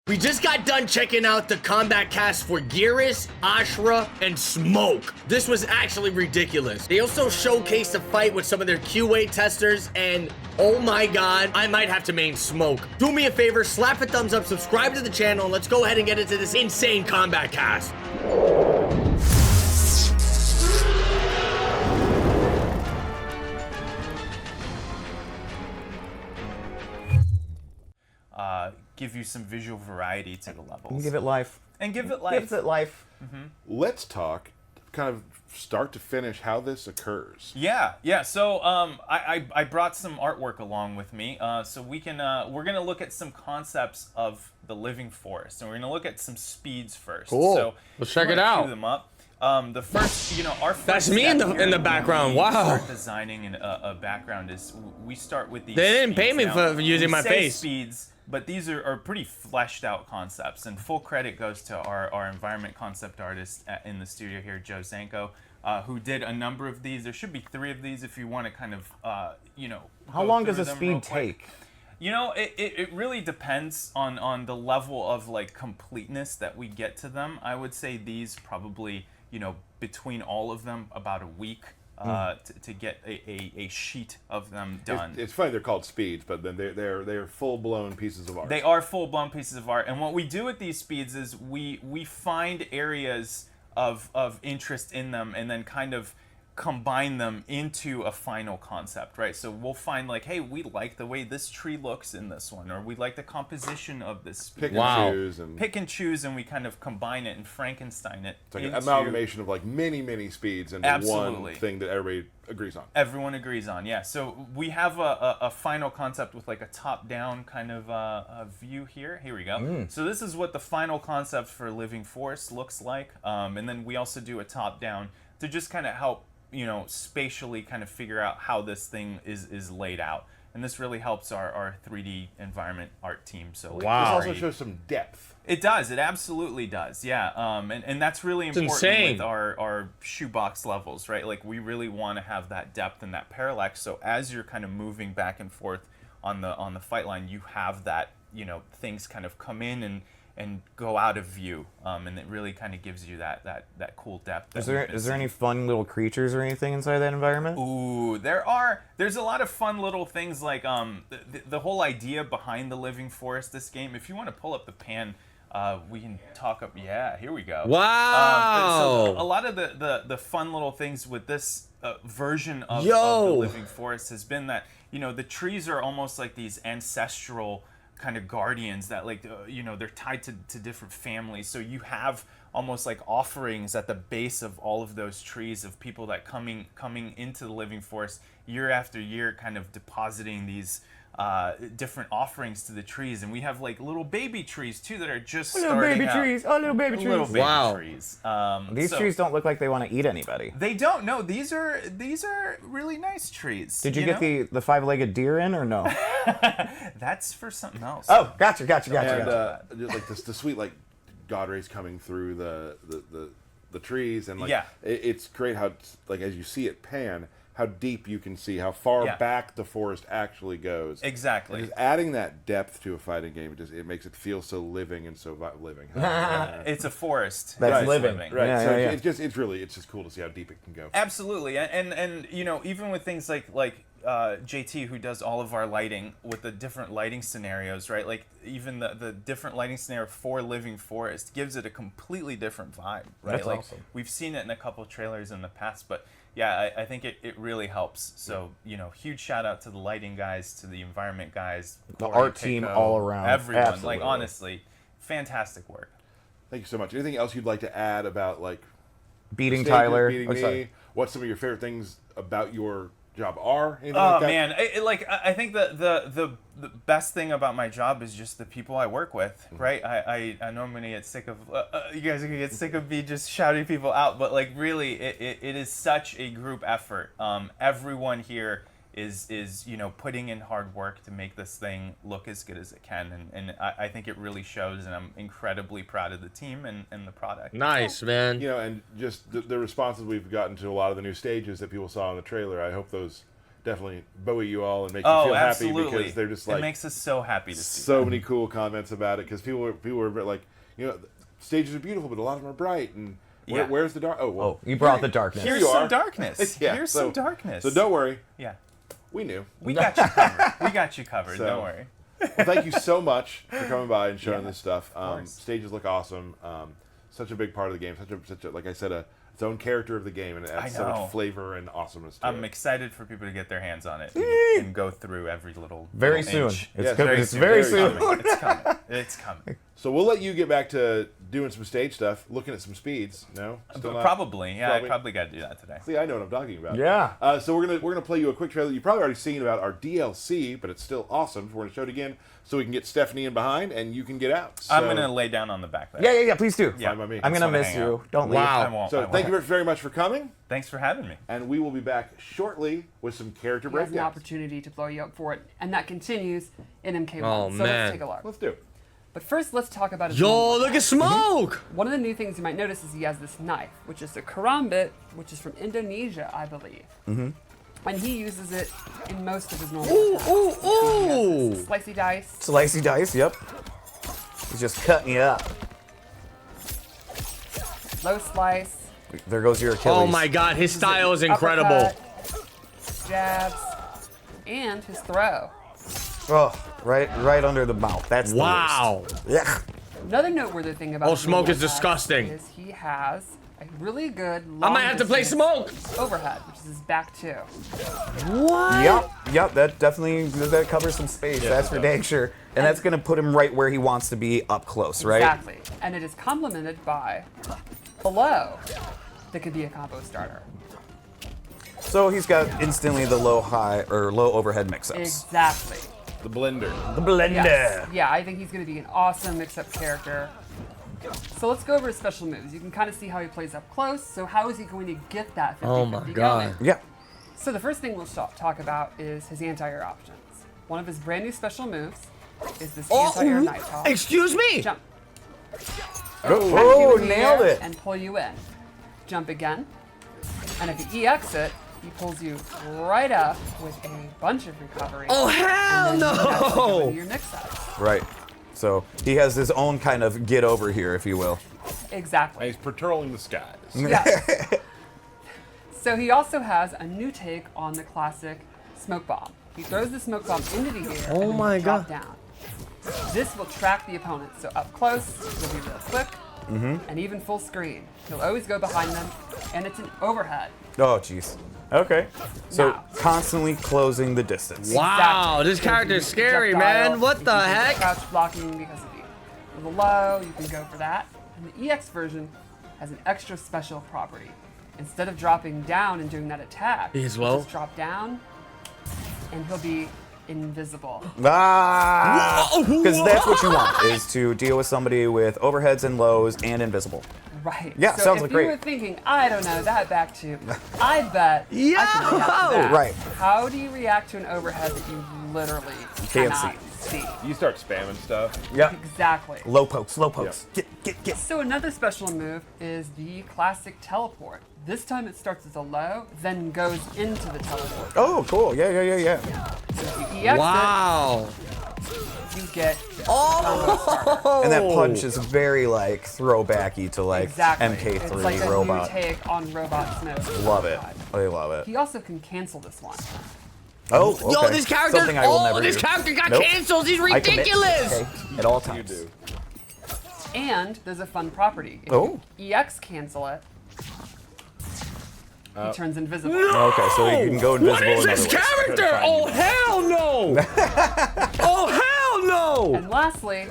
We just got done checking out the combat cast for GERAS, Ashra, and Smoke. This was actually ridiculous. They also showcased a fight with some of their QA testers, and oh my god, I might have to main Smoke. Do me a favor, slap a thumbs up, subscribe to the channel, and let's go ahead and get into this insane combat cast. Give you some visual variety to the levels. And give it life. And give it life. Give it life. Mm-hmm. Let's talk kind of start to finish how this occurs. Yeah. So I brought some artwork along with me, so we can we're gonna look at some concepts of the living forest, and we're gonna look at some speeds first. Cool. So let's check it out. Cue them up. The first, our first That's me in the background. Wow. Wow. Designing a background is we start with these. They didn't pay me now. for using my face. Speeds, but these are pretty fleshed out concepts, and full credit goes to our environment concept artist in the studio here, Joe Zanko, who did a number of these. There should be 3 of these if you want to kind of, How long does a speed take? It really depends on the level of like completeness that we get to them. I would say these probably, between all of them, about a week. To get a sheet of them done. It's funny they're called speeds, but then they're full-blown pieces of art. They are full-blown pieces of art, and what we do with these speeds is we find areas of interest in them, and then kind of combine them into a final concept, right? So we'll find like, hey, we like the way this tree looks in this one, or we like the composition of this speed. Pick and choose, and we kind of combine it and Frankenstein it. It's like an amalgamation of like many speeds into one thing that everybody agrees on. Everyone agrees on, yeah. So we have a final concept with like a top-down kind of a view here. Here we go. So this is what the final concept for Living Forest looks like, and then we also do a top-down to just kind of help spatially kind of figure out how this thing is laid out. And this really helps our 3D environment art team. So like, this also shows some depth. It does. It absolutely does. Yeah. And that's really important with our shoebox levels, right? Like we really want to have that depth and that parallax. So as you're kind of moving back and forth on the fight line, you have that, things kind of come in and go out of view, and it really kind of gives you that cool depth. Is there any fun little creatures or anything inside that environment? Ooh, there's a lot of fun little things like the whole idea behind the Living Forest, this game. If you want to pull up the pan, we can talk up. Yeah, here we go. Wow. So a lot of the fun little things with this version of the Living Forest has been that the trees are almost like these ancestral kind of guardians that they're tied to different families. So you have almost like offerings at the base of all of those trees of people that coming into the Living Forest year after year, kind of depositing these different offerings to the trees. And we have like little baby trees too that are just little baby trees. Wow. Trees. These trees don't look like they want to eat anybody. They don't. No, these are really nice trees. Did you get the 5-legged deer in or no? That's for something else. Oh, gotcha. And like the sweet like God rays coming through the trees, and like it's great how like as you see it pan, how deep you can see, how far back the forest actually goes. Exactly. And just adding that depth to a fighting game, it makes it feel so living and so living. It's a forest. That's living. Right. Yeah, so yeah. it's just cool to see how deep it can go. Absolutely. And even with things like JT, who does all of our lighting with the different lighting scenarios, right? Like even the different lighting scenario for Living Forest gives it a completely different vibe, right? That's like awesome. We've seen it in a couple of trailers in the past, but yeah, I think it really helps. So, huge shout out to the lighting guys, to the environment guys, the art team all around. Everyone. Absolutely. Like honestly, fantastic work. Thank you so much. Anything else you'd like to add about like beating stages, Tyler? beating me? What some of your favorite things about your job are? Anything Oh like that? man, I think the best thing about my job is just the people I work with, right? I normally get sick of you guys are gonna get sick of me just shouting people out, but like really, it is such a group effort. Everyone here is putting in hard work to make this thing look as good as it can, and I think it really shows, and I'm incredibly proud of the team and the product. Nice, man. And just the responses we've gotten to a lot of the new stages that people saw in the trailer, I hope those definitely buoy you all and make you feel happy because they're just like it makes us so happy to see so many cool comments about it because people were like, stages are beautiful, but a lot of them are bright and where's the dark? Oh, well, you brought the darkness. Here's some darkness. Yeah, Here's some darkness. So don't worry. Yeah. We knew. We got you covered. We got you covered. Don't worry. Well, thank you so much for coming by and showing this stuff. Stages look awesome. Such a big part of the game. Such a like I said, its own character of the game, and it adds so much flavor and awesomeness to it. I'm excited for people to get their hands on it and go through every little very little soon. Inch. It's very soon. It's coming. It's coming. So we'll let you get back to doing some stage stuff, looking at some speeds. No, still not? Probably. Yeah, I probably got to do that today. See, I know what I'm talking about. Yeah. So we're gonna play you a quick trailer. You've probably already seen about our DLC, but it's still awesome. We're gonna show it again so we can get Stephanie in behind and you can get out. So, I'm gonna lay down on the back there. Yeah. Please do. Fine by me. I'm gonna miss you. Don't leave. I won't. So thank you very much for coming. Thanks for having me. And we will be back shortly with some character He has an breakdowns. opportunity to blow you up for it, and that continues in MK1. Oh, so man. let's take a look. Let's do it. But first, let's talk about his Yo, normal look at attack. Smoke! One of the new things you might notice is he has this knife, which is a karambit, which is from Indonesia, I believe. Mm-hmm. And he uses it in most of his normal attacks. Ooh! Slicey dice. Slicey dice. Yep. He's just cutting you up. Low slice. There goes your Achilles. Oh my God, his style is incredible. Uppercut, jabs, and his throw. Oh, right under the mouth. That's the Wow. worst. Yeah. Another noteworthy thing about his Smoke normal is attacks disgusting. is he has a really good I might have to play long-distance Smoke. overhead, which is his back two. What? Yep. That definitely covers some space. That's for dang sure. And that's gonna put him right where he wants to be up close, right? Exactly. And it is complemented by below that could be a combo starter. So he's got instantly the low overhead mix-ups. Exactly. The blender. The blender. Yes. Yeah, I think he's going to be an awesome mix-up character. So let's go over his special moves. You can kind of see how he plays up close. So how is he going to get that 50-50 Oh my God. going? Yeah. So the first thing we'll talk about is his anti-air options. One of his brand new special moves is this anti-air night toss. Excuse me. Jump. Oh, Catch you in the nailed air it. And pull you in. Jump again. And if you EX it, he pulls you right up with a bunch of recovery. Oh, hell and then you have to go no. into your mix-ups. Right. So he has his own kind of get over here, if you will. Exactly. And he's patrolling the skies. Yeah. So he also has a new take on the classic smoke bomb. He throws the smoke bomb into the air and then my drop God. down. This will track the opponent. So up close, he'll be real quick, and even full screen. He'll always go behind them, and it's an overhead. Oh, jeez. Okay. So Now. constantly closing the distance. Wow, Exactly. this So you character's can scary, projectile, man. What you the can do heck? Crouch blocking because of the low, you can go for that. And the EX version has an extra special property. Instead of dropping down and doing that attack, As he'll well? just drop down, and he'll be invisible. Ah! Whoa, Because that's what you whoa. want, is to deal with somebody with overheads and lows and invisible. Right. Yeah, so sounds if like you great. were thinking, I don't know, that back two, I bet I can Yo! react to that. Right. How do you react to an overhead that you literally can't cannot see? You start spamming stuff. Yeah. Exactly. Low pokes, low pokes. Get. So another special move is the classic teleport. This time it starts as a low, then goes into the teleport. Oh, cool. Yeah. So if you EX Wow. it, you get combo starter. And that punch is very like throwbacky to like Exactly. MK3 it's like a robot. new take on robot smoke. Love it. I love it. He also can cancel this one. Oh, okay. Yo, this character. Something I will never This do. character got Nope. canceled. He's I commit, ridiculous. okay, at all You times. do. And there's a fun property. If Oh. you EX cancel it, he turns invisible. Okay, so you can go invisible. What is in this other ways. character? Oh, hell no. Oh, hell no. And lastly,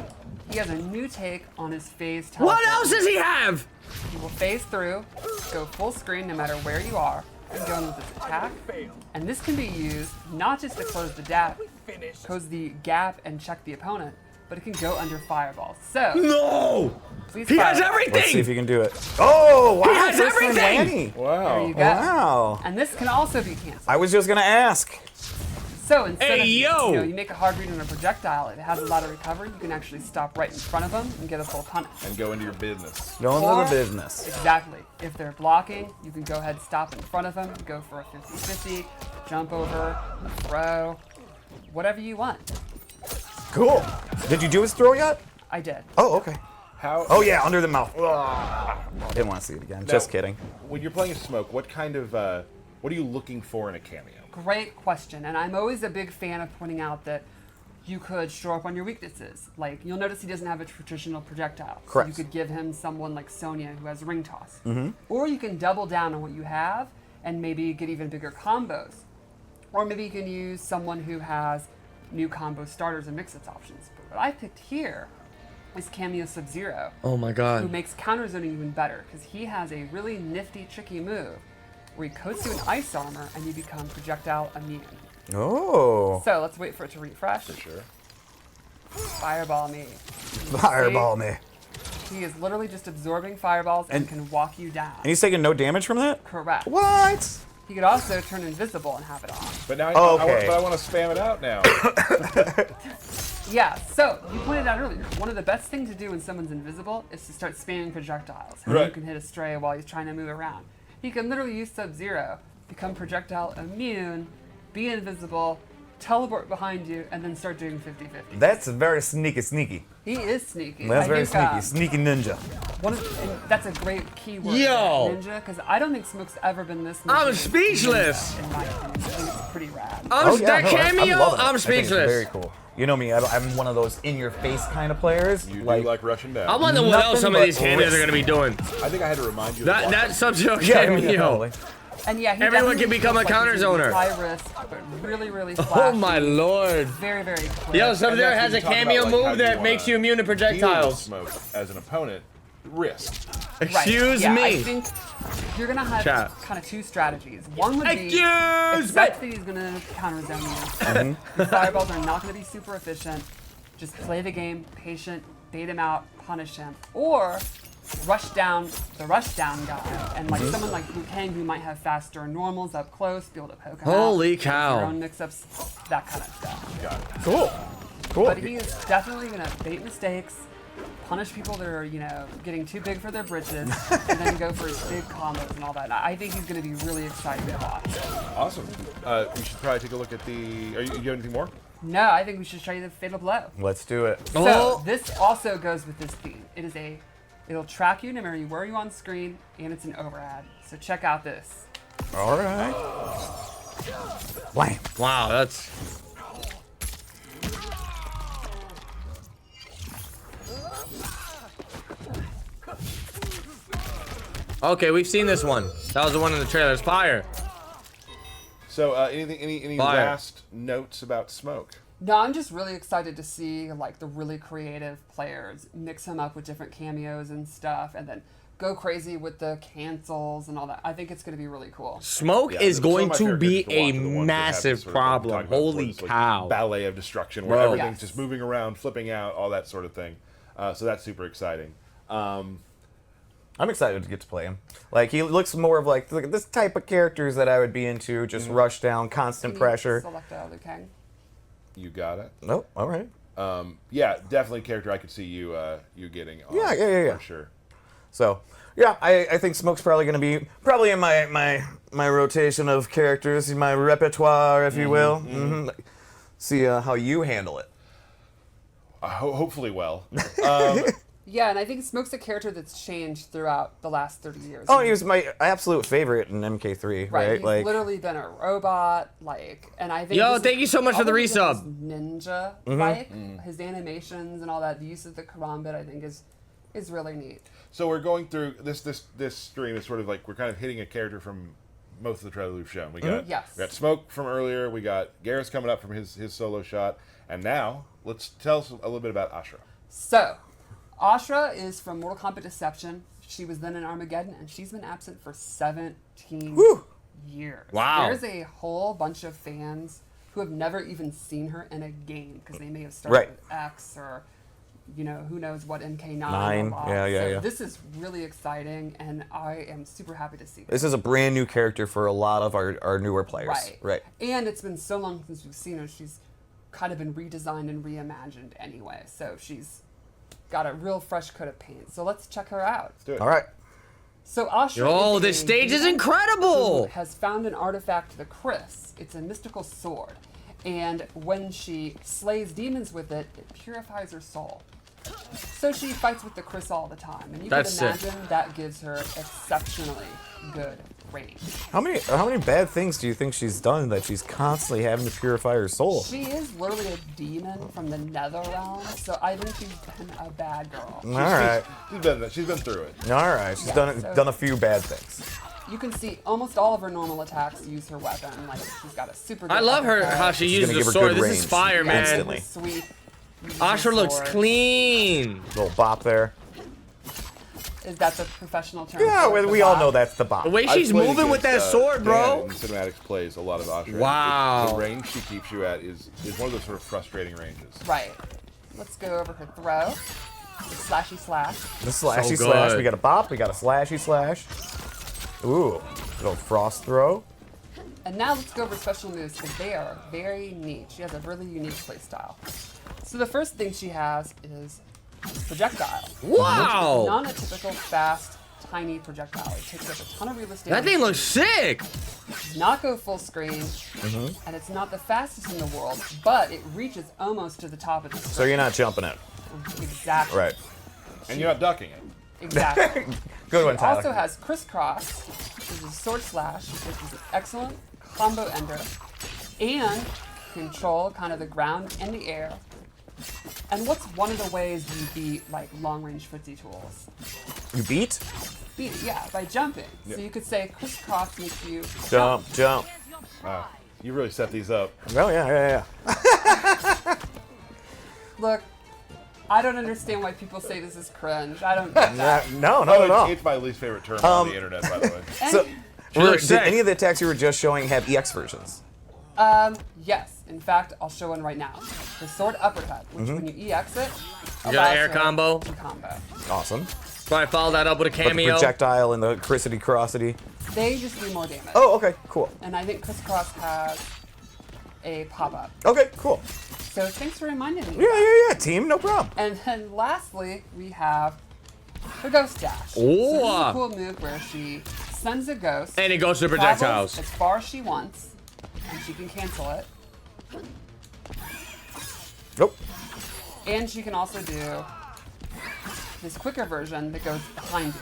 he has a new take on his phase teleport. What else does he have? He will phase through, go full screen no matter where you are, and go in with his attack. And this can be used not just to close the gap and check the opponent, but it can go under fireballs. So, No. please He has fireball. Let's see if everything. you can do it. Oh, wow. has first one everything! Lanny. There Wow. you go. Wow. And this can also be canceled. I was just going to ask. So instead of, yo! you make a hard read on a projectile, if it has a lot of recovery, you can actually stop right in front of them and get a full punish. And go into your business. Go into the business. Exactly. If they're blocking, you can go ahead, stop in front of them, go for a 50-50, jump over, a throw, whatever you want. Cool. Did you do his throw yet? I did. Oh, okay. How? Oh yeah, under the mouth. Didn't want to see it again. Just kidding. When you're playing Smoke, what kind of what are you looking for in a cameo? Great question, and I'm always a big fan of pointing out that you could show up on your weaknesses. Like, you'll notice he doesn't have a traditional projectile. Correct. So you could give him someone like Sonya who has ring toss. Or you can double down on what you have and maybe get even bigger combos. Or maybe you can use someone who has new combo starters and mix-ups options. But what I picked here is Cameo Sub-Zero. Oh my Who god. makes counter zoning even better, because he has a really nifty, tricky move where he coats you in ice armor and you become projectile immune. Oh. So let's wait for it to refresh. For sure. Fireball me. Fireball me. He is literally just absorbing fireballs and can walk you down. And he's taking no damage from that? Correct. What? He could also turn invisible and have it on. But now Okay. I want to spam it out now. Yeah, so you pointed out earlier, one of the best things to do when someone's invisible is to start spamming projectiles. And Right. you can hit a stray while he's trying to move around. He can literally use Sub-Zero, become projectile immune, be invisible, teleport behind you, and then start doing 50-50. That's very sneaky. He is sneaky. That's I very think, sneaky. Sneaky ninja. and that's a great keyword. Yo! Ninja, because I don't think Smoke's ever been this. I'm ninja speechless. In my opinion, I think it's pretty rad. That no, cameo, loving it. I'm I think it's speechless. very cool. You know me, I'm one of those in-your-face kind of players. You do like rushing down. I wonder what else some of these Nothing cameos but are gonna be doing. I think I had to remind you. That Sub-Zero Yeah, cameo. totally. And yeah, he Everyone definitely can become a feels like counter he's gonna be zoner. High risk, but really, really Oh flashy. my lord. Very, very quick. Yo, And Sub-Zero that's has when a you talk cameo about, like, how move you that wanna makes you immune to deal with projectiles. Smoke as an opponent. Risk. Right. Excuse yeah, me. I think you're gonna have Chat. kind of two strategies. One would be Excuse expect me. that he's gonna counter zone you. The fireballs are not gonna be super efficient. Just play the game, patient, bait him out, punish him, or rush down the rush down guy, and like someone like Liu Kang who might have faster normals up close, be able to poke him out. Holy Your cow. own mix-ups, that kind of stuff. Got it. Cool. But he is definitely gonna bait mistakes, punish people that are, getting too big for their britches, and then go for his big combos and all that. And I think he's gonna be really exciting to watch. Awesome. We should probably take a look at the. You have anything more? No, I think we should show you the Fatal Blow. Let's do it. So Oh. this also goes with this theme. It'll track you no matter where you on screen, and it's an overhead. So check out this. All right. Blam. Wow, that's... Okay, we've seen this one. That was the one in the trailer. It's fire. So, any Fire. last notes about Smoke? No, I'm just really excited to see like the really creative players mix him up with different cameos and stuff, and then go crazy with the cancels and all that. I think it's going to be really cool. Smoke Yeah, is some of going my to favorite be characters to a watch are the ones that have massive this sort of, like, problem. talking about Holy this, like, cow. ballet of destruction where Bro. everything's Yes. just moving around, flipping out, all that sort of thing. So that's super exciting. I'm excited to get to play him. Like, he looks more of like this type of characters that I would be into. Just rush down, constant pressure. Select Liu Kang. You got it. Oh, all right. Yeah, definitely a character I could see you getting. On, Yeah. For sure. So, yeah, I think Smoke's probably going to be in my rotation of characters, my repertoire, if you will. See how you handle it. Hopefully well. Yeah, and I think Smoke's a character that's changed throughout the last 30 years. Oh, he was my absolute favorite in MK3, right? He's Like, literally been a robot, and I think. Yo, this is thank you so much for the probably resub. his Ninja-like, his animations and all that. The use of the karambit, I think, is really neat. So we're going through this stream is sort of like we're kind of hitting a character from most of the trailers we've shown. We got Yes. we got Smoke from earlier. We got GERAS coming up from his solo shot, and now let's tell us a little bit about Ashra. So, Ashra is from Mortal Kombat Deception. She was then in Armageddon, and she's been absent for 17 years. Wow. There's a whole bunch of fans who have never even seen her in a game because they may have started Right. with X or you know, who knows what MK9 Nine. unlocks. Yeah. This is really exciting, and I am super happy to see This is a brand new character for a lot of our newer players. Right. And it's been so long since we've seen her. She's kind of been redesigned and reimagined anyway. So she's got a real fresh coat of paint. So let's check her out. Let's do it. All right. So Ashra Oh, is this a stage is demon incredible! who has found an artifact to the Chris. It's a mystical sword. And when she slays demons with it, it purifies her soul. So she fights with the Chris all the time. And you That's can sick. imagine that gives her exceptionally good range. How many bad things do you think she's done that she's constantly having to purify her soul? She is literally a demon from the nether realm, so I think she's been a bad girl. All right. She's been through it. All right. She's Yeah, so- done a few bad things. You can see almost all of her normal attacks use her weapon. Like she's got a super good I love her uppercut. how she She's uses gonna the give her sword. good This is range fire, man. instantly. Sweet. uses Ashra her looks sword. clean. Little bop there. Is that the professional term? Yeah, for it, we the all bop? know that's the bop. The way I've she's played moving with that against, sword, bro. Dan in cinematics plays a lot of Ashra. Wow. The range she keeps you at is one of those sort of frustrating ranges. Right. Let's go over her throw. The slashy slash. The slashy So slash. good. We got a bop. We got a slashy slash. Ooh, little frost throw. And now let's go over special moves because they are very neat. She has a really unique playstyle. So the first thing she has is projectile. Wow. Not a typical fast, tiny projectile. It takes up a ton of real estate. That thing looks sick. Does not go full screen, and it's not the fastest in the world, but it reaches almost to the top of the screen. So you're not jumping it. Exactly. Right. And you're not ducking it. Exactly. Good one, It Tyler. also has crisscross, which is a sword slash, which is an excellent combo ender, and control kind of the ground and the air. And what's one of the ways you beat like long range footsie tools? You beat? Beat it, yeah, by jumping. So you could say crisscross makes you Jump, jump. Wow. You really set these up. Oh, yeah. Look, I don't understand why people say this is cringe. I don't get that. No, not at all. It's my least favorite term on the internet, by the way. So, looks did sick. any of the attacks you were just showing have EX versions? Yes. In fact, I'll show one right now. The sword uppercut, which when you EX it, You got allows an air her combo? to combo. Awesome. Probably follow that up with a But the cameo. projectile and the crissity crossity. They just do more damage. Oh, okay, cool. And I think crisscross has a pop-up. Okay, cool. So thanks for reminding me. Yeah, team, no problem. And then lastly, we have her ghost dash. So Oh. this is a cool move where she sends a ghost. And it goes to the travels projectiles. as far as she wants, and she can cancel it. Nope. And she can also do this quicker version that goes behind you.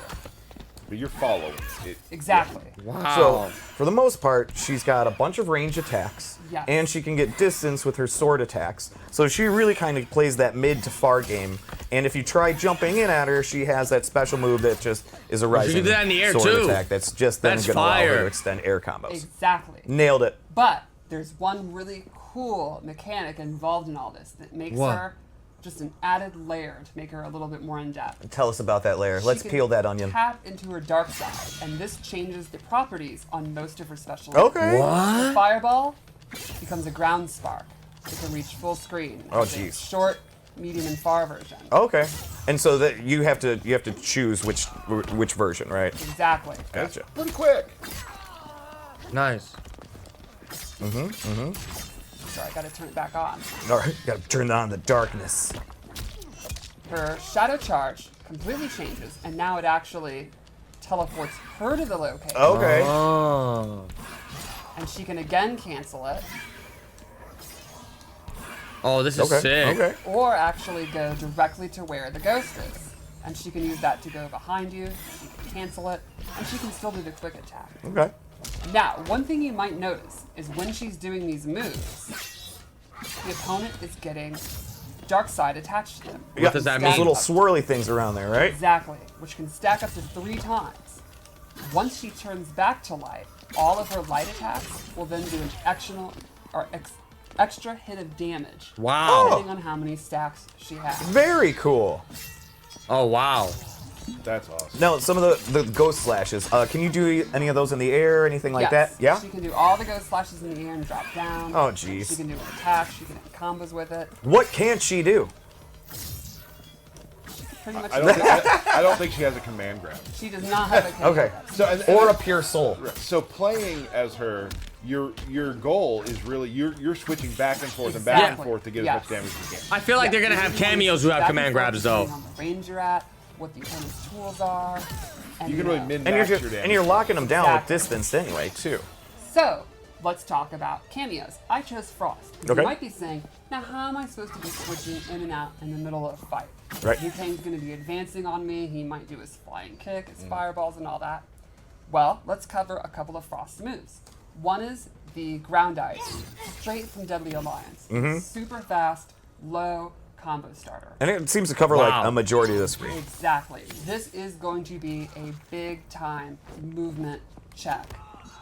But you're following it. Exactly. Wow. So, for the most part, she's got a bunch of range attacks. Yes. And she can get distance with her sword attacks. So she really kind of plays that mid to far game. And if you try jumping in at her, she has that special move that just is a rising do that in the air, sword too. attack. That's just then That's going to allow her fire. to extend air combos. Exactly. Nailed it. But there's one really cool mechanic involved in all this that makes What? her just an added layer to make her a little bit more in depth. Tell us about that layer. Let's She can peel that onion. Tap into her dark side, and this changes the properties on most of her special moves. Okay. The fireball becomes a ground spark. It can reach full screen. Oh, It's a jeez. Short, medium, and far version. Okay. And so that you have to choose which version, right? Exactly. Gotcha. Pretty quick. Nice. Sorry, I gotta turn it back on. All right. Got to turn on the darkness. Her shadow charge completely changes, and now it actually teleports her to the location. Okay. Oh. And she can again cancel it, Oh, this is Okay. sick. Okay. or actually go directly to where the ghost is. And she can use that to go behind you, she can cancel it, and she can still do the quick attack. Okay. Now, one thing you might notice is when she's doing these moves, the opponent is getting dark side attached to them. What does that Those mean? little swirly things around there, right? Exactly, which can stack up to 3 times. Once she turns back to light, all of her light attacks will then do an extra hit of damage, Wow. depending on how many stacks she has. Very cool. Oh, wow. That's awesome. Now, some of the ghost slashes, can you do any of those in the air, anything like Yes, that? Yeah? She can do all the ghost slashes in the air and drop down. Oh, jeez. She can do an attack, she can have combos with it. What can't she do? pretty much. I don't think she has a command grab. She does not have a command Okay. grab. So Or a pure soul. So playing as her, your goal is really you're switching back and forth and back and Exactly. forth to get Yes. as much damage as you can. I feel like they're gonna have cameos who have command grabs though. Depending on the range you're at, what the opponent's tools are. And, You can really min And max you're your damage. and you're locking them down with Exactly. distance anyway, too. So, let's talk about cameos. I chose Frost. Okay. You might be saying, now how am I supposed to be switching in and out in the middle of a fight? Right. Liu-Kang's going to be advancing on me. He might do his flying kick, his fireballs, and all that. Well, let's cover a couple of Frost moves. One is the ground ice, straight from Deadly Alliance. Super fast, low combo starter. And it seems to cover Wow. like a majority of the screen. Exactly. This is going to be a big time movement check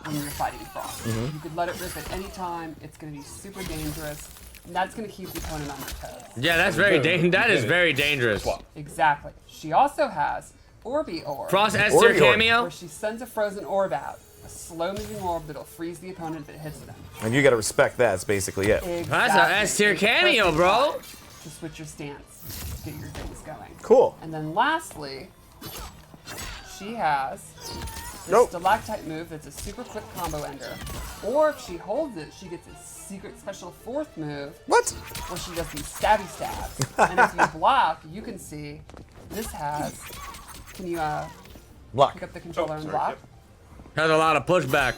when you're fighting Frost. You could let it rip at any time. It's going to be super dangerous. And that's going to keep the opponent on their toes. Yeah, that's very that is very dangerous. Exactly. She also has Orbi Orb, Frost S tier Orbi orb. cameo. where she sends a frozen orb out. A slow-moving orb that'll freeze the opponent if it hits them. And you got to respect that. That's basically it. Exactly. That's a S tier It's cameo, perfect bro. time to switch your stance, get your things going. Cool. And then lastly, she has this Nope. stalactite move that's a super quick combo ender. Or if she holds it, she gets a secret special fourth move What? where she does these stabby stabs. And if you block, you can see this has. Can you Block. pick up the controller and sorry, block? yep. Has a lot of pushback.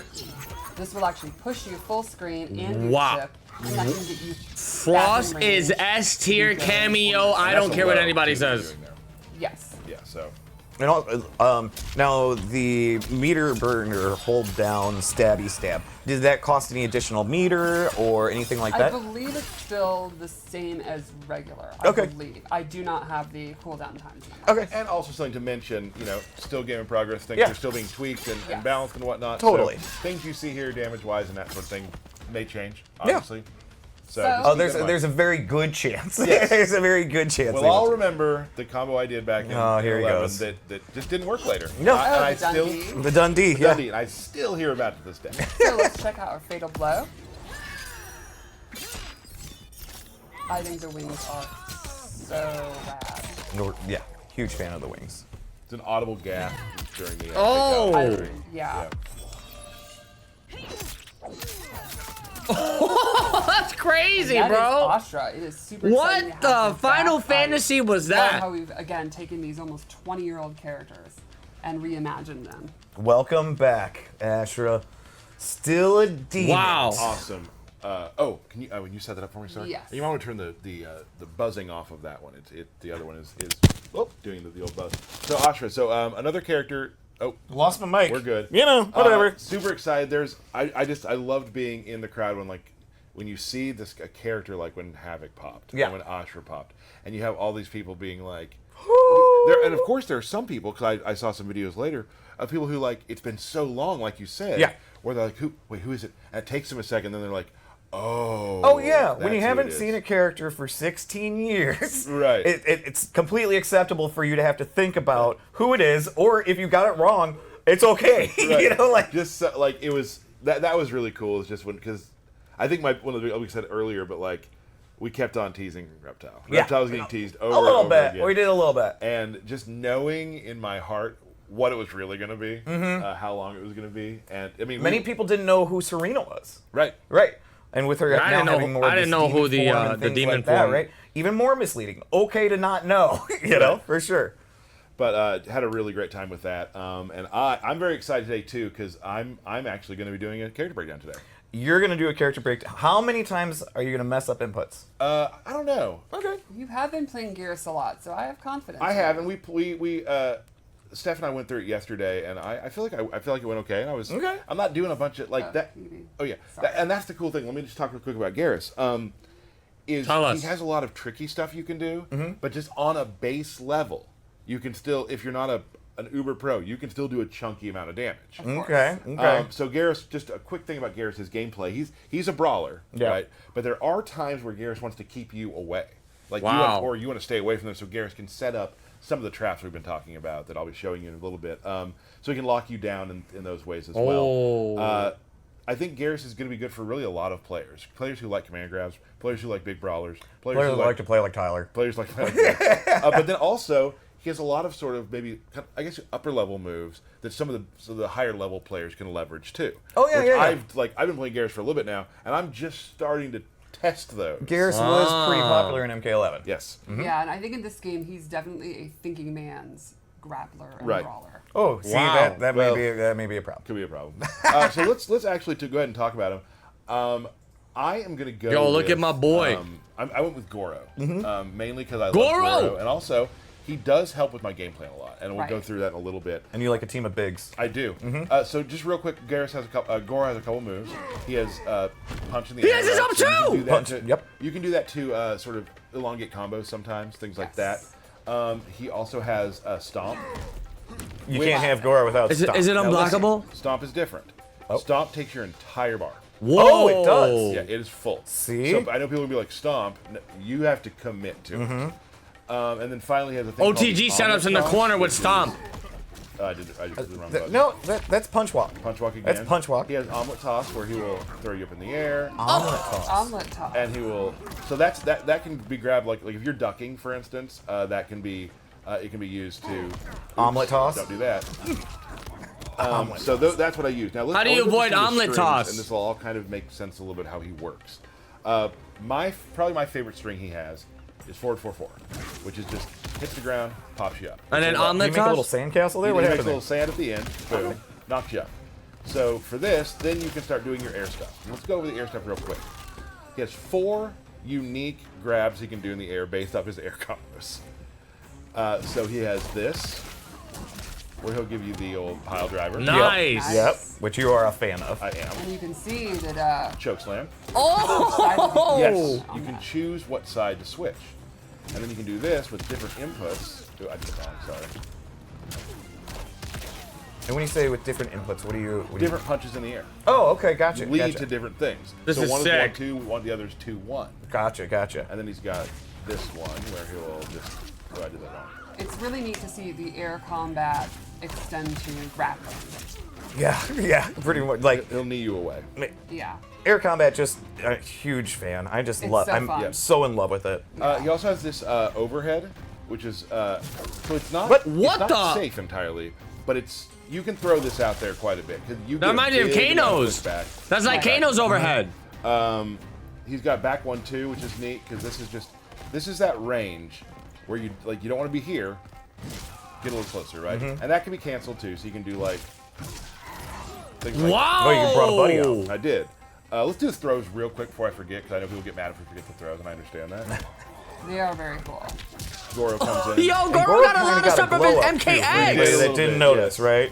This will actually push you full screen and your Wow. chip. And that can get you Frost back in is range. S tier cameo. I That's don't a care what low anybody too, you're says. doing there. Yes. Yeah. So. And now the meter burner hold down stabby stab. Did that cost any additional meter or anything like I that? believe it's still the same as regular. Okay. I believe. I do not have the cooldown times. Okay. And also something to mention, still game in progress. Things Yeah. are still being tweaked and Yes. balanced and whatnot. Totally. So things you see here, damage-wise and that sort of thing, may change. Yeah. Obviously. So. So- just Oh, keep that in mind. there's a very good chance. Yes. There's a very good chance. We'll they all will. remember the combo I did back in Oh, here he 11 goes. that just didn't work later. No. And Oh, I the still Dundee. The Dundee. Yeah. Dundee, and I still hear about it to this day. So let's check out our fatal blow. I think the wings are so rad. Yeah. Huge fan of the wings. It's an audible gasp during the. Oh. takeout. Yeah. That's crazy, That is bro. Astra. It is super exciting to What have the her Final back. Fantasy was I love that? how we've again taken these almost 20-year-old characters and reimagined them. Welcome back, Ashra. Still a demon. Wow. Awesome. Can you when you set that up for me, sir? Yes. You might want to turn the buzzing off of that one. The other one is doing the old buzz. So Ashra. So another character. Oh, Lost my mic. we're good. Whatever. Super excited. I loved being in the crowd when you see a character like when Havoc popped, Yeah. and when Ashra popped, and you have all these people being like, and of course there are some people, because I saw some videos later of people who it's been so long, like you said, Yeah. where they're like, who is it? And it takes them a second, then they're like, oh. Oh yeah, when that's you who haven't it is. seen a character for 16 years, Right. It's completely acceptable for you to have to think about who it is, or if you got it wrong, it's okay. Right. Just it was that was really cool. It's just because I think one of the we said earlier, but we kept on teasing Reptile. Yeah. Reptile was getting teased over a little and over bit. again. We did a little bit. And just knowing in my heart what it was really going to be, how long it was going to be, and I mean, Many people didn't know who Serena was. right. And with her I now didn't know- having more I of this didn't know who demon the, form and the things demon like that, form- right? Even more misleading. Okay to not know, for sure. But had a really great time with that, and I'm very excited today too because I'm actually going to be doing a character breakdown today. You're gonna do a character break. How many times are you gonna mess up inputs? I don't know. Okay. You have been playing GERAS a lot, so I have confidence. I have, and we Steph and I went through it yesterday, and I feel like it went okay. And I was Okay. I'm not doing a bunch of that. maybe. Oh yeah, Sorry. and that's the cool thing. Let me just talk real quick about GERAS. Is Tell us. he has a lot of tricky stuff you can do, Mm-hmm. but just on a base level, you can still, if you're not an uber pro, you can still do a chunky amount of damage. Okay. Okay. So GERAS, just a quick thing about GERAS' gameplay. He's a brawler, Yeah. right? But there are times where GERAS wants to keep you away, Wow. you want to stay away from them. So GERAS can set up some of the traps we've been talking about that I'll be showing you in a little bit. So he can lock you down in those ways as well. I think GERAS is going to be good for really a lot of players. Players who like command grabs, players who like big brawlers, players Players who like to play like Tyler. players like that. But then also, he has a lot of sort of maybe, I guess, upper level moves that some of the higher level players can leverage too. Oh, yeah, Which yeah. I've been playing GERAS for a little bit now, and I'm just starting to test those. GERAS was pretty popular in MK11. Yes. Yeah, and I think in this game he's definitely a thinking man's grappler and Right. brawler. Oh, see, Wow. that may be a problem. Could be a problem. So let's actually go ahead and talk about him. I am gonna go. Yo, look with, at my boy. I went with Goro, mainly because I love Goro! Goro, and also he does help with my game plan a lot, and we'll go Right. through that in a little bit. And you like a team of bigs. I do. So just real quick, Goro has a couple moves. He has punch in the He air. has his right? up So you can too! do that Punch, to- yep. You can do that to sort of elongate combos sometimes, things like that. Yes. He also has Stomp. You can't have Goro without Is it Stomp. is it Now, listen, unblockable? Stomp is different. Oh. Stomp takes your entire bar. Whoa! Oh, it does. Yeah, it is full. See? So I know people will be like, Stomp, you have to commit to it. And then finally he has a thing called OTG the setups in the Omnic corner Toss, with which is- Stomp. I did the wrong button. No, that's Punch Walk. Punch walk again. That's Punch Walk. He has Omelet Toss where he will throw you up in the air. Omelet toss. Omelet top. And he will. So that can be grabbed like if you're ducking, for instance. That can be. It can be used to. Omelet toss? Don't do that. So that's what I use. Now, let's How do you I'll go avoid through the omelet strings, toss? And this will all kind of make sense a little bit how he works. Probably my favorite string he has is forward 4-4, which is just hits the ground, pops you up. And then So, Do you omelet make a little toss? sandcastle there? he What makes a happened little there? sand at the end, boom, knocks you up. So for this, then you can start doing your air stuff. Let's go over the air stuff real quick. He has 4 unique grabs he can do in the air based off his air combos. So he has this, where he'll give you the old pile driver. Nice. Yep, which you are a fan of. I am. And you can see that Choke slam. Oh! Yes, you can choose what side to switch. And then you can do this with different inputs. Oh, I did it wrong, sorry. And when you say with different inputs, what do you... Different punches in the air. Oh, okay, gotcha. Lead gotcha. to different things. This so is one sick. is 1-2, the other is 2-1. Gotcha. And then he's got this one where he will just. Oh, I did that wrong. it's really neat to see the air combat extend to grappling. Yeah, pretty much. Like, He'll knee you away. Yeah. air combat, just a huge fan. I just It's love. so I'm fun. so in love with it. He also has this overhead, which is so it's not. What What it's not the- safe entirely, but it's you can throw this out there quite a bit. 'Cause you That get a reminds me of big amount Kano's. pushback. That's like Right. Kano's overhead. He's got back 1-2, which is neat because this is that range where you don't want to be here. Get a little closer, right? And that can be canceled too, so you can do like things like Wow! Oh, you brought a buddy out. I did. Let's do the throws real quick before I forget, because I know people get mad if we forget the throws, and I understand that. They are very cool. Goro comes in. Yo, And Goro Goro got a kinda lot of got a stuff from glow his up, too, for MKX. anybody A that little didn't bit, notice, yes. right?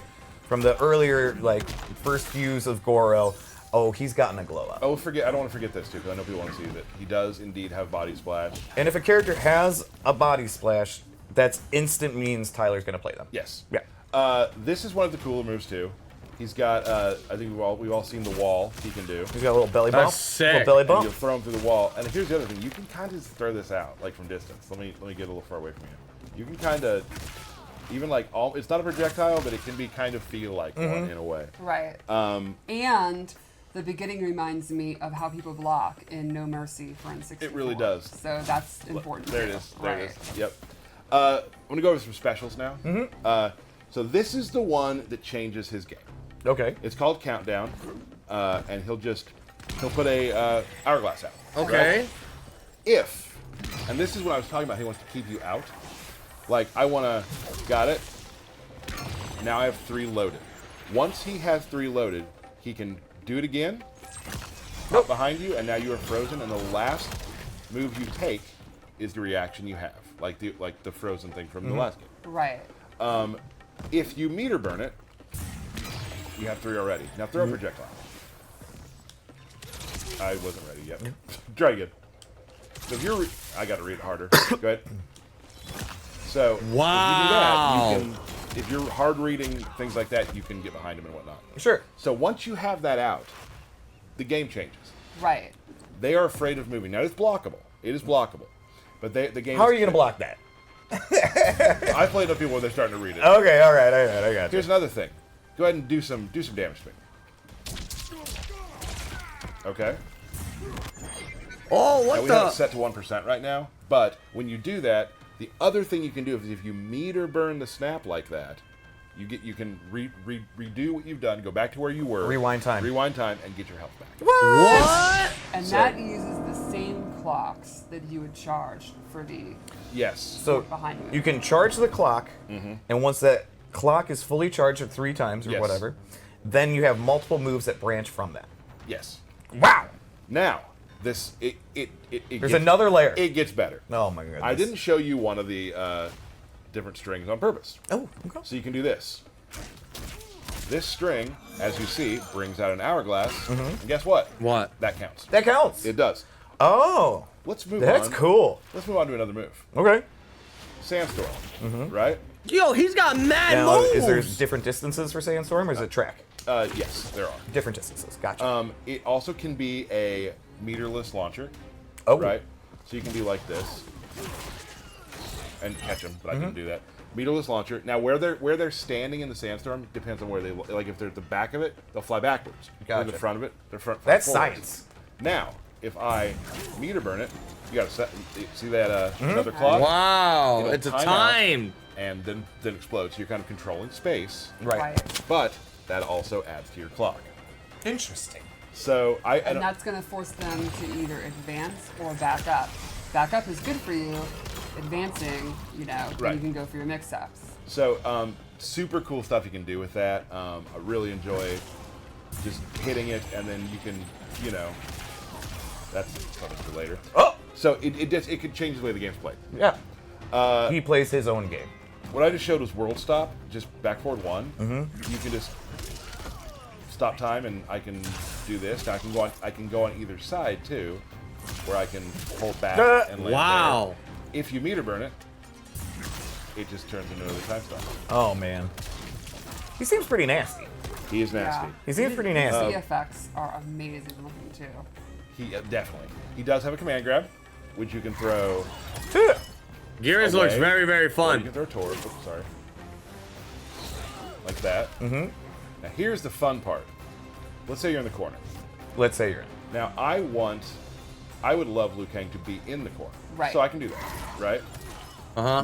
From the earlier, like, first views of Goro, oh, he's gotten a glow up. Oh, I don't want to forget this too, because I know people want to see that he does indeed have body splash. And if a character has a body splash, that's instant means Tyler's gonna play them. Yes. Yeah. This is one of the cooler moves too. He's got. I think we've all seen the wall he can do. He's got a little belly bump. That's sick. Little belly And you'll bump. throw him through the wall. And here's the other thing: you can kind of just throw this out, like from distance. Let me get a little far away from you. You can kind of, even like it's not a projectile, but it can be kind of feel like one in a way. Right. And the beginning reminds me of how people block in No Mercy for N64. It really does. So that's important. There it too. is. There right. it is. Yep. I'm gonna go over some specials now. So this is the one that changes his game. Okay. It's called Countdown, and he'll put a hourglass out. Okay. If, and this is what I was talking about, he wants to keep you out. Like, got it. Now I have 3 loaded. Once he has 3 loaded, he can do it again, hop behind you, and now you are frozen, and the last move you take is the reaction you have, like the frozen thing from the last game. Right. If you meter burn it, you have 3 already. Now throw a projectile. I wasn't ready yet. Try again. So if you're, I got to read it harder. Go ahead. So Wow. if you do that, if you're hard reading things like that, you can get behind him and whatnot. Sure. So once you have that out, the game changes. Right. They are afraid of moving. Now it's blockable. It is blockable, but the game. How are you gonna block that? I played with people where they're starting to read it. Okay, all right, I got you. Here's another thing. Go ahead and do some damage to me. Okay. Oh, Now what we have it the? set to 1% right now, but when you do that, The other thing you can do is if you meter burn the snap like that, you can redo what you've done, go back to where you were, Rewind time, and get your health back. What? And that uses the same clocks that you would charge for the So behind you. you can charge the clock, and once that clock is fully charged at 3 times or whatever, then you have multiple moves that branch from that. Yes. Wow. Now, there's another layer. It gets better. Oh my goodness. I didn't show you one of the different strings on purpose. Oh, okay. So you can do this. This string, as you see, brings out an hourglass. And guess what? What? That counts. That counts. It does. Oh. Let's move on. That's cool. Let's move on to another move. Okay. Sandstorm. Right? Yo, he's got mad Now, moves. is there different distances for Sandstorm, or is it track? Yes, there are. Different distances. Gotcha. It also can be a meterless launcher. Oh. Right? So you can do like this and catch them, but I couldn't do that. Meterless launcher. Now, where they're standing in the sandstorm depends on where they like. If they're at the back of it, they'll fly backwards. If they're in the Gotcha. front of it, they're front. That's forwards. science. Now, if I meter burn it, you got to set. See that another clock? Wow, It'll it's a time out, time. and then explode. So you're kind of controlling space. Right. But that also adds to your clock. Interesting. So And that's going to force them to either advance or back up. Back up is good for you. Advancing, then Right. you can go for your mix-ups. So, super cool stuff you can do with that. I really enjoy just hitting it, and then you can, that's something for later. Oh. So it could change the way the game's played. Yeah. He plays his own game. What I just showed was world stop, just back forward 1. You can just stop time, and I can do this. Now I can go on either side too, where I can hold back and land Wow. there. If you meter burn it, it just turns into another time stop. Oh man. He seems pretty nasty. He is nasty. He seems pretty The nasty. effects are amazing looking too. He definitely. He does have a command grab, which you can throw. GERAS away, looks very, very or you fun. can throw toward. Oops, sorry. Like that. Now here's the fun part. Let's say you're in the corner. Let's say you're in. Now I would love Liu Kang to be in the corner. Right. So I can do that, right?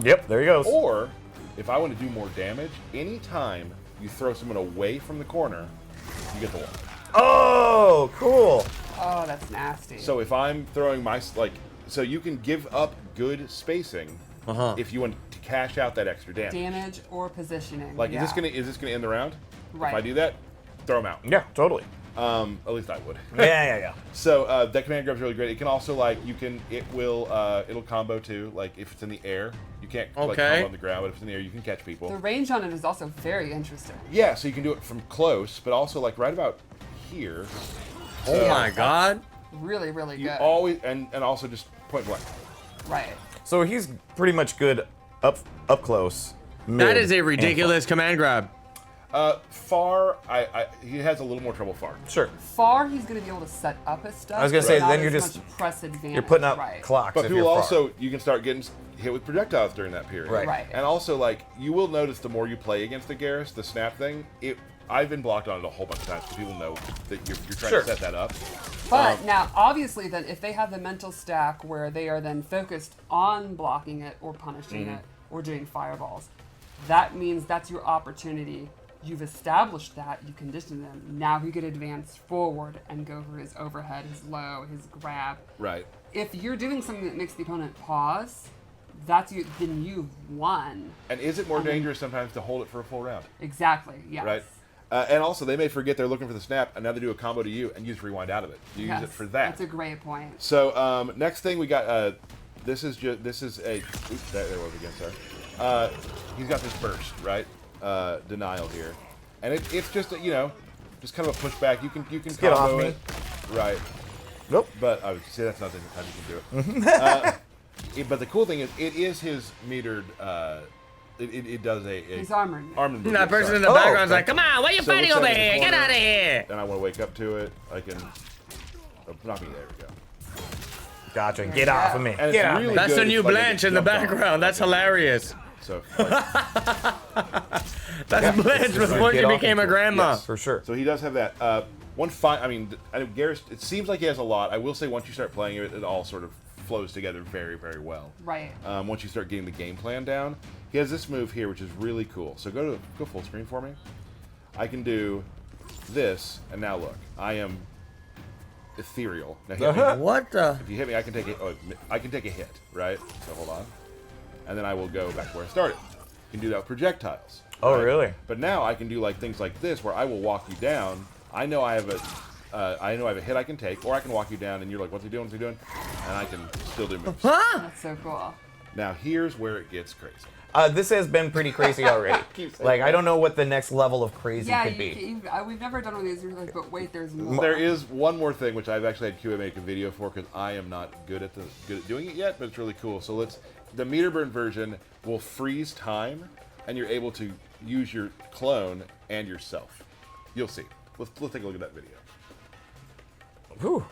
Yep, there he goes. Or if I want to do more damage, anytime you throw someone away from the corner, you get the one. Oh, cool. Oh, that's nasty. So if I'm throwing so you can give up good spacing if you want to cash out that extra damage. Damage or positioning. Like, is this gonna end the round? Right. If I do that, throw them out. Yeah, totally. At least I would. Yeah. So that command grab's really great. It can also it'll combo too. Like if it's in the air, you can't combo on the ground, but if it's in the air, you can catch people. The range on it is also very interesting. Yeah, so you can do it from close, but also like right about here. Oh my god. Really, really You good. always and also just point blank. Right. So he's pretty much good up close. That mid, is a and ridiculous command grab. Far, he has a little more trouble far. Sure. Far, he's going to be able to set up his stuff. I was gonna say, not then as you're just- much press advantage. You're putting up right. clocks. But if people you're far. also, you can start getting hit with projectiles during that period. Right. And also, like, you will notice the more you play against the GERAS, the snap thing, I've been blocked on it a whole bunch of times, so people know that you're trying to set that up. But now, obviously, then if they have the mental stack where they are then focused on blocking it or punishing it or doing fireballs, that means that's your opportunity. You've established that, you conditioned them. Now he could advance forward and go for his overhead, his low, his grab. Right. If you're doing something that makes the opponent pause, then you've won. And is it more dangerous sometimes to hold it for a full round? Exactly, yes. Right. And also, they may forget they're looking for the snap, and now they do a combo to you, and you just rewind out of it. You use it for that. That's a great point. So next thing we got, this is a, oops, there was again, sorry. He's got this burst, right? Denial here, and it's just just kind of a pushback. You can get combo off me. it, right? Nope. But I would say that's not the time you can do it. But the cool thing is, it is his metered. It does He's armored. armored. That person in the Oh, background's okay. like, come on, why are you So fighting we'll over set it in the here? Get corner. out of here. And I want to wake up to it. I can. Oh, not me. There we go. Gotcha. Get off of me. And Get it's off of really me. That's the good new if, like, Blanche it in the jumped on. background. That's hilarious. So. That's Blanche just before get she off became a into it. grandma. For sure. So he does have that. I mean, GERAS, it seems like he has a lot. I will say once you start playing it, it all sort of flows together very, very well. Right. Once you start getting the game plan down, he has this move here, which is really cool. So go full screen for me. I can do this, and now look, I am ethereal. Now hit me. What the? If you hit me, I can take a hit, right? So hold on, and then I will go back to where I started. You can do that with projectiles. Oh, right? really? But now I can do like things like this, where I will walk you down. I know I have a hit I can take, or I can walk you down, and you're like, "What's he doing? What's he doing?" And I can still do moves. Huh? That's so cool. Now here's where it gets crazy. This has been pretty crazy already. Like, I don't know what the next level of crazy Yeah, could be. we've never done one of these. You're like, but wait, there's more. There is one more thing which I've actually had QA make a video for because I am not good at doing it yet, but it's really cool. So the meter burn version will freeze time, and you're able to use your clone and yourself. You'll see. Let's take a look at that video. Whew.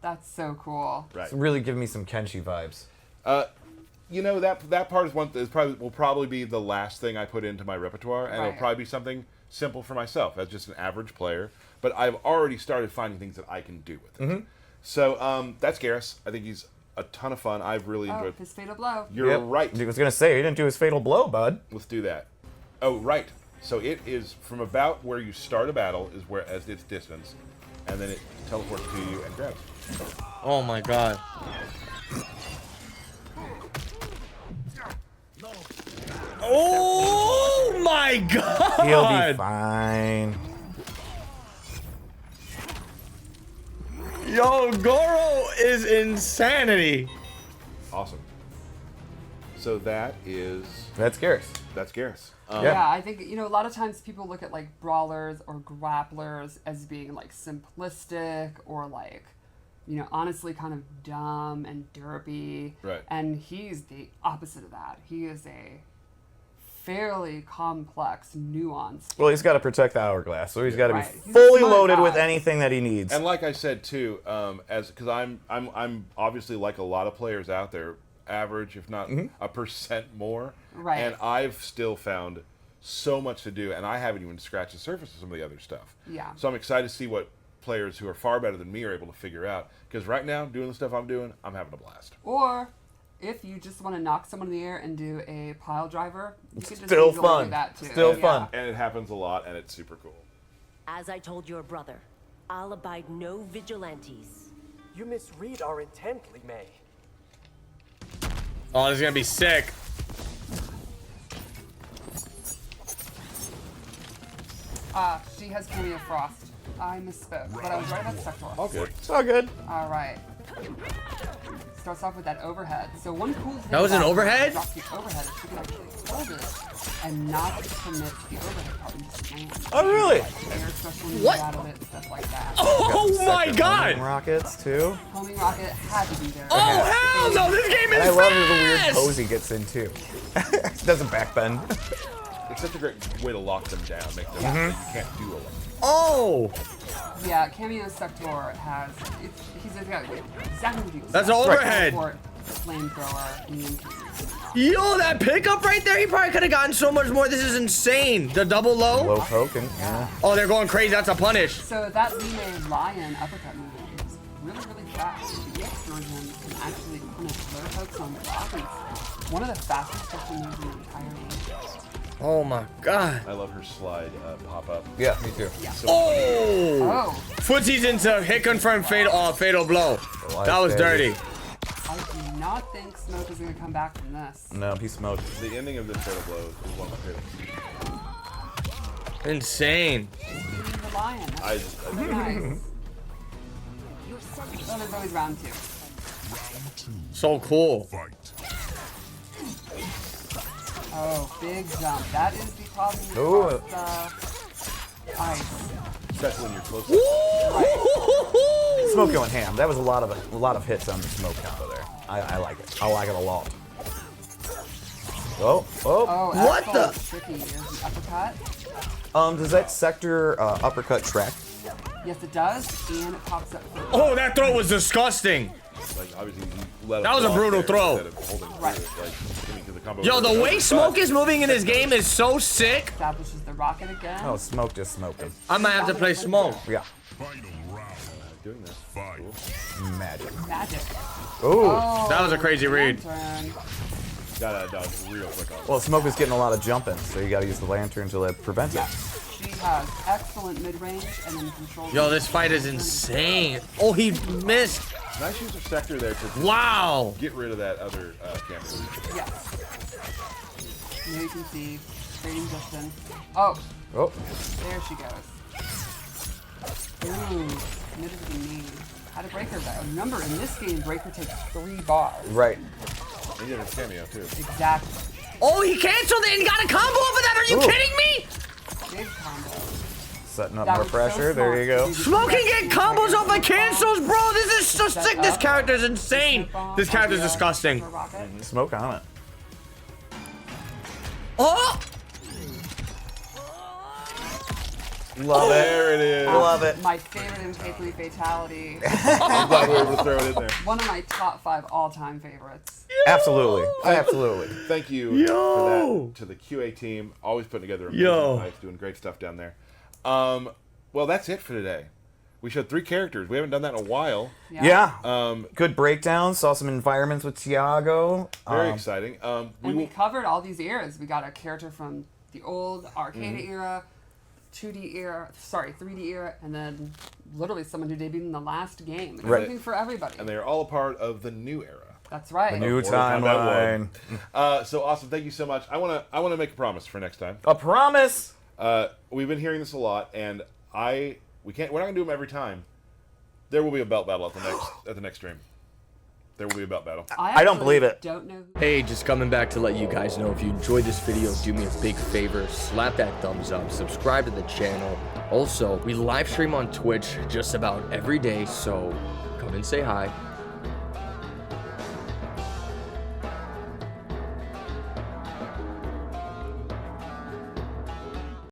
That's so cool. Right. It's really giving me some Kenshi vibes. You know that part will probably be the last thing I put into my repertoire, and it'll Right. probably be something simple for myself as just an average player. But I've already started finding things that I can do with it. So that's GERAS. I think he's a ton of fun. I've really Oh, enjoyed. his fatal blow. You're Yep. right. I was gonna say, he didn't do his fatal blow, bud. Let's do that. Oh, right. So it is from about where you start a battle is where as its distance, and then it teleports to you and grabs. Oh my god. Oh my god. He'll be fine. Yo, Goro is insanity. Awesome. So that's GERAS. GERAS. Yeah, I think, a lot of times people look at like brawlers or grapplers as being like simplistic or like, honestly kind of dumb and derpy. Right. And he's the opposite of that. He is a fairly complex, nuanced. Well, he's got to protect the hourglass, so he's got to Right. be He's a fully smart loaded guy. with anything that he needs. And like I said too, because I'm obviously like a lot of players out there, average if not a percent more. Right. And I've still found so much to do, and I haven't even scratched the surface of some of the other stuff. Yeah. So I'm excited to see what players who are far better than me are able to figure out. Because right now, doing the stuff I'm doing, I'm having a blast. Or if you just want to knock someone in the air and do a pile driver, you can just Still easily fun. do that too. Still Yeah. fun. And it happens a lot, and it's super cool. As I told your brother, I'll abide no vigilantes. You misread our intent, Li Mei. Oh, this is gonna be sick. She has Cameo Frost. I misspoke, but I was right about Sector. Okay. It's all good. All right. Starts off with that overhead. So one cool thing That was an about overhead? Drop the overhead is you can actually hold it and not commit to the overhead part and just land. Oh, really? Air special when you What? get out of it, stuff like that. Oh my Second god. homing rockets, too. Homing rocket had to be there. Oh hell no, this game is And I love the weird fast! pose he gets in, too. Doesn't backbend. It's such a great way to lock them down, make them so you can't do a lot. Oh, Yeah, Cameo Sector has. He's got exactly what you That's an overhead. Teleport, flamethrower, immune cannon. yo, that pickup right there, he probably could have gotten so much more. This is insane. The double low. Low poke and yeah. Oh, they're going crazy. That's a punish. So that Li Mei Lion uppercut move is really, really fast. The EX version can actually punish low pokes on the block. It's one of the fastest special moves in the entire game. Oh my god. I love her slide pop up. Yeah, me too. So Oh. Oh, Footsies into hit confirm fatal blow. Life That was saving. dirty. I do not think Smoke is going to come back from this. No, he smoked. the ending of this fatal blow is one of my favorites. Insane. He's the Lion. That's I just, so nice. Oh, there's always round two. So cool. Oh, big jump. That is the problem with Ooh. ice. especially when you're close. Smoke going ham. That was a lot of hits on the smoke combo there. I like it. I like it a lot. Oh, oh. Oh, What Asphalt the- is tricky. There's the uppercut. Does that sector uppercut track? Yes, it does, and it pops up for Oh, that throw was disgusting. Like obviously, you let That him was a block brutal there throw. instead of holding through Right. it, like, getting to the combo Yo, the over way the Smoke butt. is moving in this game is so sick. establishes the rocket again. Oh, Smoke just smoked him. I might have to play Smoke. Yeah. Doing that. Magic. Magic. Ooh. Oh, That was a crazy read. lantern. Gotta dodge real quick on. Well, Smoke is getting a lot of jumping, so you gotta use the lantern to prevent it. She has excellent mid-range and then control. Yo, this fight is insane. Oh, he missed. Nice use of Sector there to Wow. get rid of that other camera. Yes. Here you can see trading distance. Oh, Oh. there she goes. Ooh, mid is the knee. How to break her though. Remember, in this game, Breaker takes 3 bars. Right. He did a cameo too. Exactly. Oh, he canceled it and got a combo off of that. Are you Ooh. kidding me? Big combo. Setting up That more was so pressure. smart. There you go. Smoke can get combos off of cancels, bro. This is so sick. This character's insane. This character's disgusting. Smoke on it. Oh! Love it. There it is. Love it. My favorite MK3 fatality. I'm glad we were able to throw it in there. One of my top 5 all-time favorites. Absolutely. Absolutely. Thank you Yo. for that to the QA team. Always putting together amazing Yo. fights, doing great stuff down there. Well, that's it for today. We showed 3 characters. We haven't done that in a while. Yeah. Good breakdown. Saw some environments with Tiago. Very exciting. We covered all these eras. We got a character from the old arcade era, 2D era, sorry, 3D era, and then literally someone who debuted in the last game. There's Right. something for everybody. And they are all a part of the new era. That's right. New Mortal Kombat timeline. So awesome! Thank you so much. I wanna make a promise for next time. A promise. We've been hearing this a lot, and we're not gonna do them every time. There will be a belt battle at the next stream. There will be a belt battle. I don't believe it. Don't know. Hey, just coming back to let you guys know, if you enjoyed this video, do me a big favor, slap that thumbs up, subscribe to the channel. Also, we live stream on Twitch just about every day, so come and say hi.